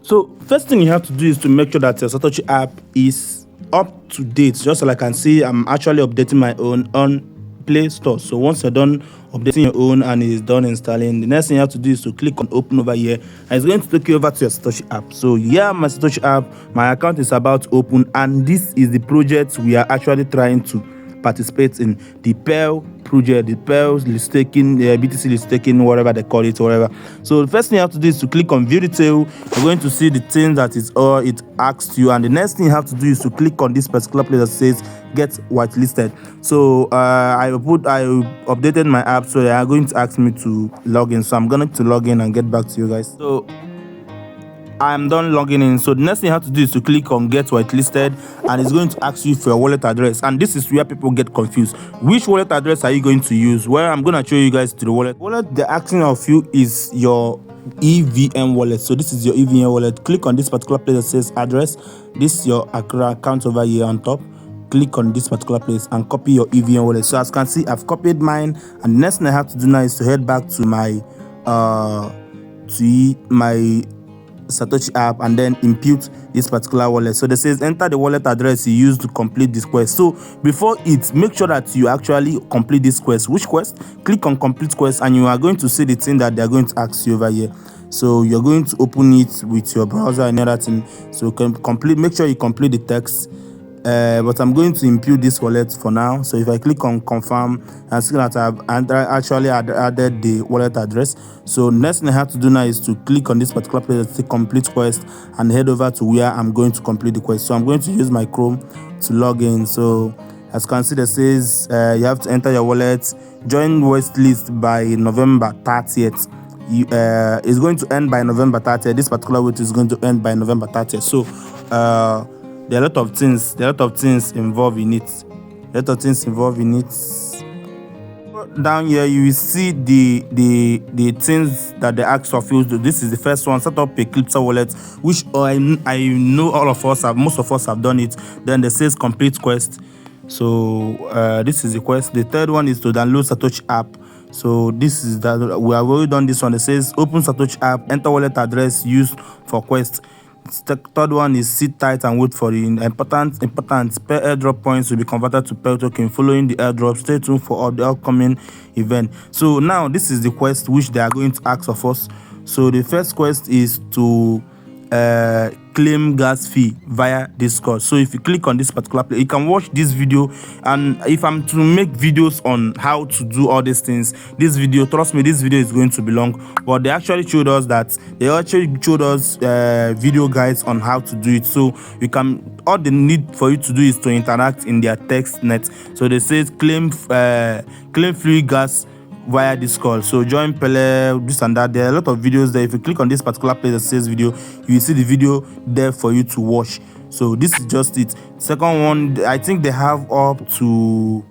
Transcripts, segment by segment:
So first thing you have to do is to make sure that your Satoshi app is up to date. Just so I can see, I'm actually updating my own on Play Store. So once you're done updating your own and it's done installing, the next thing you have to do is to click on open over here, and it's going to take you over to your Satoshi app. So yeah, my Satoshi app, my account is about to open, and this is the project we are actually trying to participate in, the Pell project, the Pell list taking, BTC list taking, whatever they call it, whatever. So the first thing you have to do is to click on view detail. You're going to see the things that is all it asks you, and the next thing you have to do is to click on this particular place that says get whitelisted. So I updated my app, so they are going to ask me to log in. So I'm going to log in and get back to you guys. So I'm done logging in. So the next thing you have to do is to click on get whitelisted, and it's going to ask you for your wallet address. And this is where people get confused. Which wallet address are you going to use? Well, I'm going to show you guys to the wallet they're asking of you is your EVM wallet. So this is your EVM wallet. Click on this particular place that says address. This is your account over here on top. Click on this particular place and copy your EVM wallet. So as you can see, I've copied mine, and the next thing I have to do now is to head back to my Satoshi app and then impute this particular wallet. So this says enter the wallet address you used to complete this quest. So before it, make sure that you actually complete this quest. Which quest? Click on complete quest, and you are going to see the thing that they're going to ask you over here. So you're going to open it with your browser and other thing. So make sure you complete the text. But I'm going to impute this wallet for now. So if I click on confirm, and see that I've actually added the wallet address. So next thing I have to do now is to click on this particular place that says complete quest and head over to where I'm going to complete the quest. So I'm going to use my Chrome to log in. So as you can see, that says you have to enter your wallet, join waitlist by November 30th. It's going to end by November 30th. This particular wait is going to end by November 30th. So there are a lot of things involved in it. Down here you will see the things that they ask of you. This is the first one: set up a crypto wallet, which I know most of us have done it. Then there says complete quest. So this is the quest. The third one is to download Satoshi app. So this is that we have already done this one. It says open Satoshi app, enter wallet address used for quest. The third one is sit tight and wait for the important Pell airdrop points to be converted to Pell token. Following the airdrop, stay tuned for all the upcoming event. So now this is the quest which they are going to ask of us. So the first quest is to claim gas fee via Discord. So if you click on this particular place, you can watch this video, and if I'm to make videos on how to do all these things, this video, trust me, this video is going to be long, but they actually showed us video guides on how to do it. So you can, all they need for you to do is to interact in their text net. So they say claim free gas via Discord. So join Pele, this and that. There are a lot of videos there. If you click on this particular place that says video, you will see the video there for you to watch. So this is just it. Second one, I think they have up to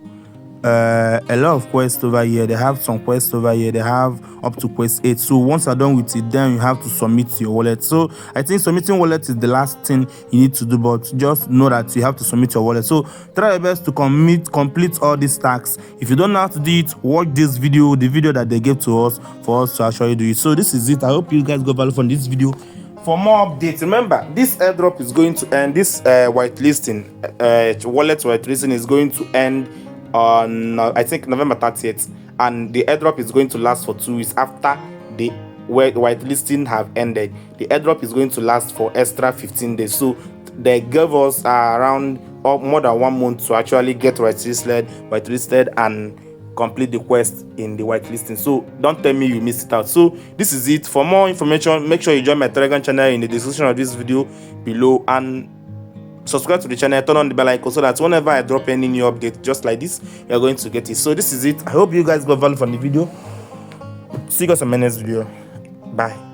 a lot of quests over here. They have some quests over here. They have up to quest 8. So once you're done with it, then you have to submit your wallet. So I think submitting wallet is the last thing you need to do, but just know that you have to submit your wallet. So try your best to complete all these tasks. If you don't know how to do it, watch this video, the video that they gave to us for us to actually do it. So this is it. I hope you guys got value from this video. For more updates, remember this airdrop is going to end. This whitelisting, wallet whitelisting is going to end on I think November 30th, and the airdrop is going to last for 2 weeks after the whitelisting have ended. The airdrop is going to last for extra 15 days. So they gave us around more than 1 month to actually get whitelisted and complete the quest in the whitelisting. So don't tell me you missed it out. So this is it. For more information, make sure you join my Telegram channel in the description of this video below, and subscribe to the channel, turn on the bell icon so that whenever I drop any new update just like this, you're going to get it. So this is it. I hope you guys got value from the video. See you guys in my next video. Bye.